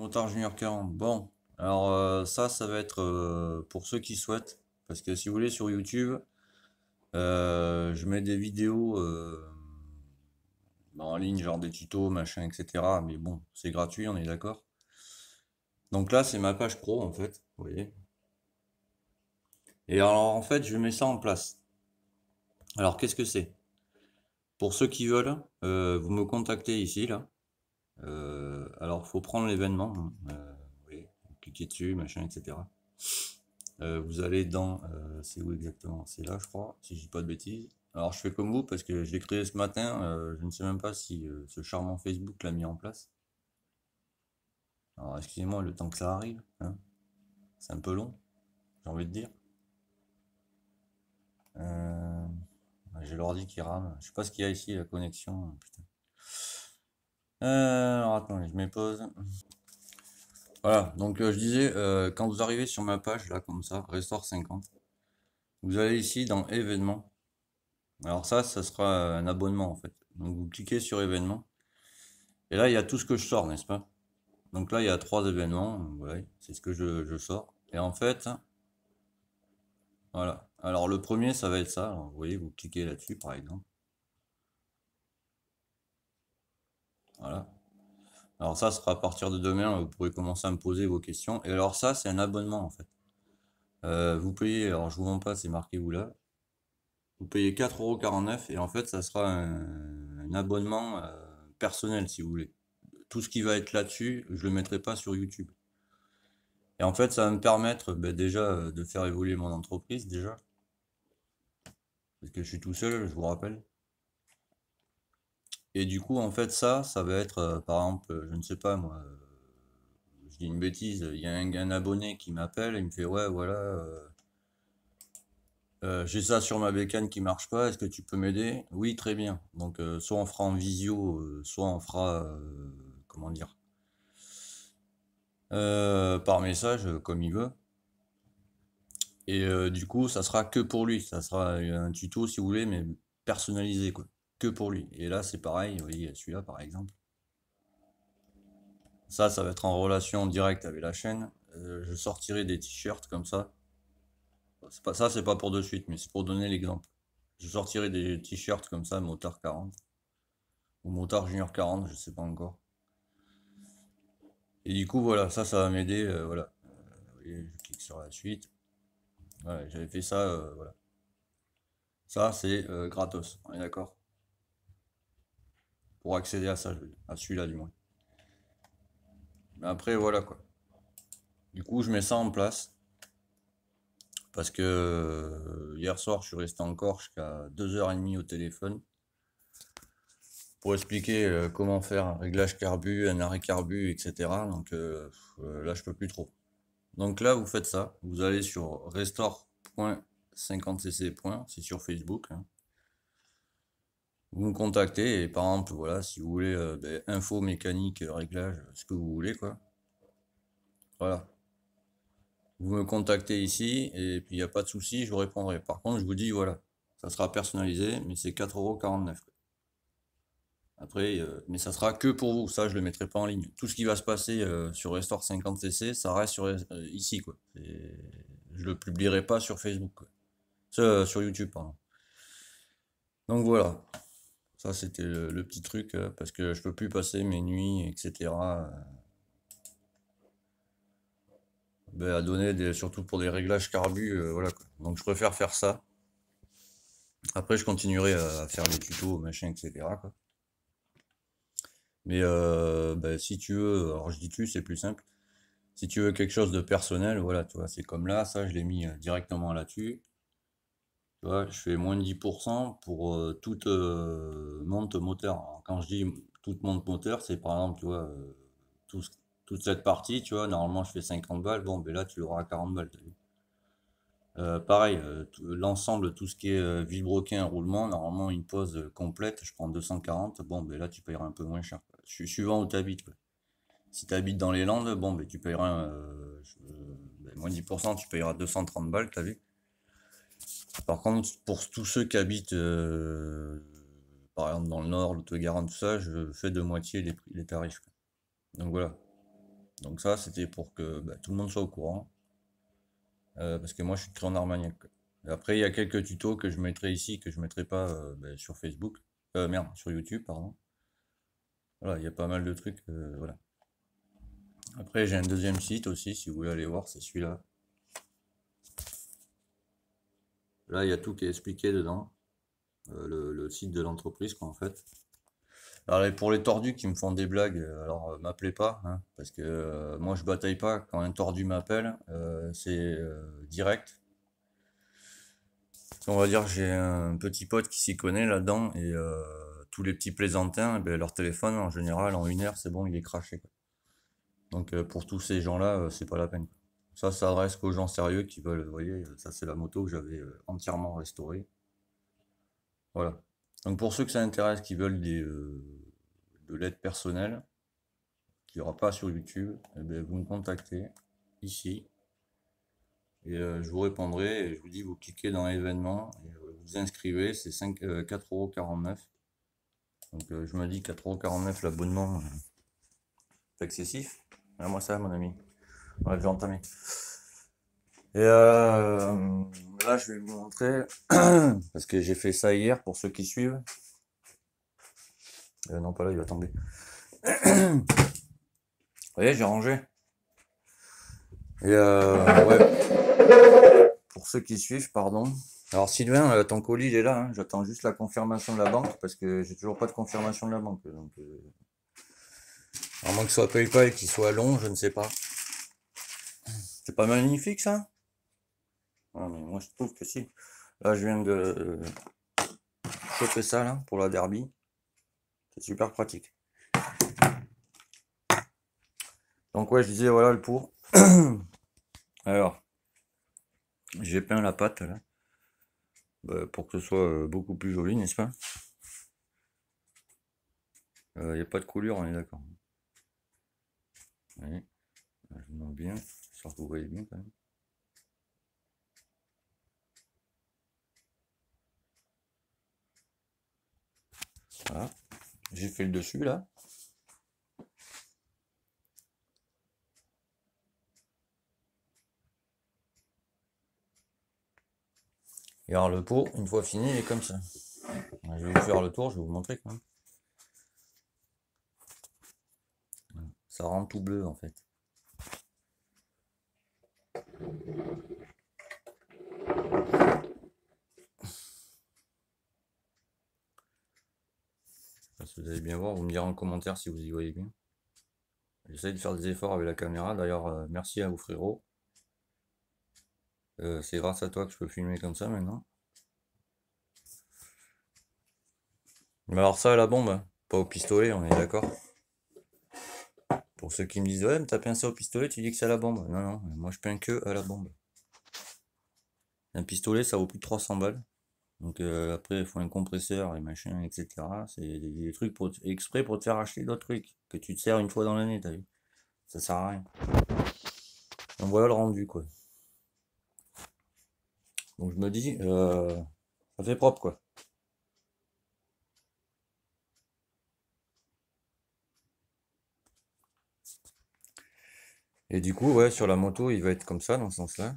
Motard Junior 40. Bon, alors ça va être pour ceux qui souhaitent. Parce que si vous voulez, sur YouTube, je mets des vidéos en ligne, genre des tutos, machin, etc. Mais bon, c'est gratuit, on est d'accord. Donc là, c'est ma page pro, en fait. Vous voyez. Et alors, en fait, je mets ça en place. Alors, qu'est-ce que c'est? Pour ceux qui veulent, vous me contactez ici, là. Alors, faut prendre l'événement, hein. Vous voyez, vous cliquez dessus, machin, etc. Vous allez dans, c'est où exactement? C'est là, je crois, si je dis pas de bêtises. Alors, je fais comme vous parce que je l'ai créé ce matin. Je ne sais même pas si ce charmant Facebook l'a mis en place. Alors, excusez-moi, le temps que ça arrive, hein. C'est un peu long, j'ai envie de dire. Euh, j'ai l'ordi qui rame. Je sais pas ce qu'il y a ici, la connexion. Putain. Alors, attendez, je mets pause. Voilà, donc je disais, quand vous arrivez sur ma page, là, comme ça, Restore 50, vous allez ici dans événements. Alors ça sera un abonnement en fait. Donc vous cliquez sur événements. Et là, il y a tout ce que je sors, n'est-ce pas? Donc là, il y a 3 événements. Voilà, c'est ce que je sors. Et en fait, voilà. Alors le premier, ça va être ça. Alors, vous voyez, vous cliquez là-dessus, par exemple. Voilà. Alors ça sera à partir de demain, vous pourrez commencer à me poser vos questions. Et alors ça, c'est un abonnement en fait. Vous payez, alors je vous montre pas, c'est marqué où là. Vous payez 4,49 € et en fait, ça sera un abonnement personnel si vous voulez. Tout ce qui va être là-dessus, je le mettrai pas sur YouTube. Et en fait, ça va me permettre déjà de faire évoluer mon entreprise déjà. Parce que je suis tout seul, je vous rappelle. Et du coup, en fait, ça va être, par exemple, je ne sais pas moi, je dis une bêtise, il y a un abonné qui m'appelle, il me fait ouais, voilà, j'ai ça sur ma bécane qui marche pas, est-ce que tu peux m'aider? Oui, très bien. Donc, soit on fera en visio, soit on fera, comment dire, par message, comme il veut. Et du coup, ça sera que pour lui. Ça sera un tuto si vous voulez, mais personnalisé, quoi. Que pour lui. Et là, c'est pareil, vous voyez, celui-là par exemple. Ça va être en relation directe avec la chaîne. Je sortirai des t-shirts comme ça. Ça, c'est pas pour de suite, mais c'est pour donner l'exemple. Je sortirai des t-shirts comme ça, Motard 40. Ou Motard Junior 40, je sais pas encore. Et du coup, voilà, ça va m'aider. Voilà. Vous voyez, je clique sur la suite. Ouais, j'avais fait ça, voilà. Ça, c'est gratos, on est d'accord? Pour accéder à ça, je veux dire. À celui-là, du moins. Mais après, voilà quoi. Du coup, je mets ça en place. Parce que hier soir, je suis resté encore jusqu'à 2h30 au téléphone. Pour expliquer comment faire un réglage carbu, un arrêt carbu, etc. Donc là, je peux plus trop. Donc là, vous faites ça. Vous allez sur restore.50cc. C'est sur Facebook, hein. Vous me contactez et par exemple, voilà, si vous voulez info, mécanique, réglage, ce que vous voulez, quoi. Voilà. Vous me contactez ici et puis il n'y a pas de souci, je vous répondrai. Par contre, je vous dis, voilà, ça sera personnalisé, mais c'est 4,49 €. Après, mais ça sera que pour vous, ça je le mettrai pas en ligne. Tout ce qui va se passer sur Restore 50cc, ça reste ici, quoi. Je le publierai pas sur Facebook, quoi. Sur YouTube, pardon. Donc voilà, ça c'était le petit truc, parce que je peux plus passer mes nuits, etc. À donner surtout pour des réglages carbu, voilà quoi. Donc je préfère faire ça. Après, je continuerai à faire les tutos, machin, etc., quoi. Mais si tu veux, alors je dis tu, c'est plus simple. Si tu veux quelque chose de personnel, voilà, tu vois, c'est comme là, ça, je l'ai mis directement là-dessus. Tu vois, je fais moins de 10% pour toute monte moteur. Alors, quand je dis toute monte moteur, c'est par exemple, tu vois, tout- toute cette partie, tu vois, normalement, je fais 50 balles. Bon, ben là, tu l'auras à 40 balles, t'as vu. Pareil, l'ensemble, tout ce qui est vilebrequin, roulement, normalement une pause complète, je prends 240. Bon, ben là tu payeras un peu moins cher, quoi. Suivant où tu habites. Si tu habites dans les Landes, bon, ben tu payeras moins 10%, tu payeras 230 balles, t'as vu. Par contre, pour tous ceux qui habitent, par exemple dans le Nord, le Haut-Garenne, tout ça, je fais de moitié les tarifs, quoi. Donc voilà. Donc ça, c'était pour que tout le monde soit au courant. Parce que moi, je suis très en Armagnac, quoi. Et après, il y a quelques tutos que je mettrai ici, que je mettrai pas sur Facebook. Merde, sur YouTube, pardon. Voilà, il y a pas mal de trucs. Voilà. Après, j'ai un deuxième site aussi, si vous voulez aller voir, c'est celui-là. Là, il y a tout qui est expliqué dedans. Le site de l'entreprise, quoi, en fait. Alors, et pour les tordus qui me font des blagues, alors m'appelez pas, hein, parce que moi, je bataille pas. Quand un tordu m'appelle, c'est direct. On va dire, j'ai un petit pote qui s'y connaît là-dedans, et tous les petits plaisantins, eh ben, leur téléphone, en général, en 1 heure, c'est bon, il est craché, quoi. Donc, pour tous ces gens-là, c'est pas la peine, quoi. Ça s'adresse qu'aux gens sérieux qui veulent, vous voyez, ça c'est la moto que j'avais entièrement restaurée. Voilà. Donc pour ceux que ça intéresse, qui veulent de l'aide personnelle, qu'il n'y aura pas sur YouTube, eh ben, vous me contactez ici, et je vous répondrai, et je vous dis, vous cliquez dans événements, et vous inscrivez, c'est 4,49 €. Donc je me dis 4,49 € l'abonnement, c'est excessif. Ah, moi ça, mon ami. Ouais, j'ai entamé. Et là, je vais vous montrer, parce que j'ai fait ça hier pour ceux qui suivent. Non, pas là, il va tomber. Vous voyez, j'ai rangé. Et ouais, pour ceux qui suivent, pardon. Alors Sylvain, ton colis il est là, hein. J'attends juste la confirmation de la banque parce que j'ai toujours pas de confirmation de la banque. Donc, à moins que ce soit PayPal et qu'il soit long, je ne sais pas. C'est pas magnifique ça? Ah, mais moi je trouve que si. Là je viens de choper ça là pour la derby. C'est super pratique. Donc ouais, je disais voilà le pour. Alors, j'ai peint la pâte là. Pour que ce soit beaucoup plus joli, n'est-ce pas? Il n'y a pas de coulure, on est d'accord. Oui, je vous montre bien, j'espère que vous voyez bien quand même. Voilà, j'ai fait le dessus là. Et alors le pot, une fois fini, il est comme ça. Je vais vous faire le tour, je vais vous montrer quand même. Ça rend tout bleu en fait. Si vous allez bien voir, vous me direz en commentaire si vous y voyez bien. J'essaie de faire des efforts avec la caméra, d'ailleurs merci à vous frérot. C'est grâce à toi que je peux filmer comme ça maintenant. Mais alors ça, la bombe, pas au pistolet, on est d'accord. Pour ceux qui me disent, ouais, mais t'as peint ça au pistolet, tu dis que c'est à la bombe. Non, non, moi je peins que à la bombe. Un pistolet, ça vaut plus de 300 balles. Donc après, il faut un compresseur et machin, etc. C'est des trucs exprès pour te faire acheter d'autres trucs que tu te sers une fois dans l'année, t'as vu. Ça sert à rien. Donc voilà le rendu, quoi. Donc je me dis, ça fait propre, quoi. Et du coup, ouais, sur la moto, il va être comme ça, dans ce sens-là.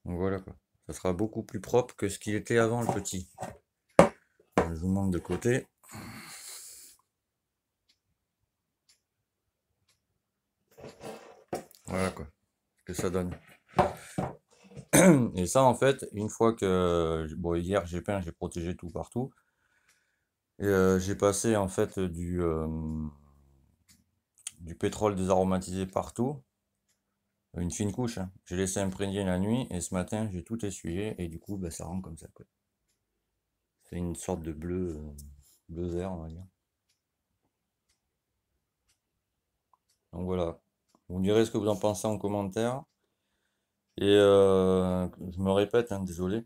Donc voilà, quoi. Ça sera beaucoup plus propre que ce qu'il était avant, le petit. Je vous montre de côté. Voilà, quoi. Ce que ça donne. Et ça, en fait, une fois que... Bon, hier, j'ai peint, j'ai protégé tout partout. Et j'ai passé, en fait, du pétrole désaromatisé partout. Une fine couche, hein. J'ai laissé imprégner la nuit, et ce matin, j'ai tout essuyé, et du coup, ça rend comme ça, quoi. C'est une sorte de bleu, bleu vert, on va dire. Donc voilà. Vous me direz ce que vous en pensez en commentaire. Et je me répète, hein, désolé.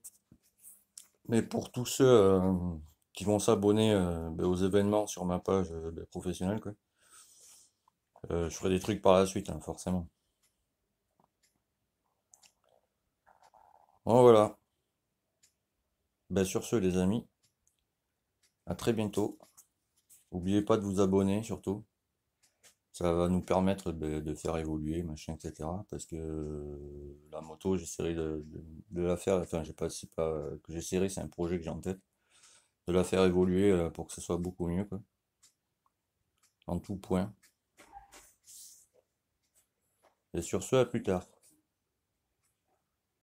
Mais pour tous ceux qui vont s'abonner aux événements sur ma page professionnelle, quoi, je ferai des trucs par la suite, hein, forcément. Bon, voilà. Sur ce, les amis, à très bientôt. N'oubliez pas de vous abonner, surtout. Ça va nous permettre de faire évoluer, machin, etc. Parce que la moto, j'essaierai de la faire, enfin, j'ai pas, c'est pas que j'essaierai, c'est un projet que j'ai en tête, de la faire évoluer pour que ce soit beaucoup mieux, quoi, en tout point. Et sur ce, à plus tard.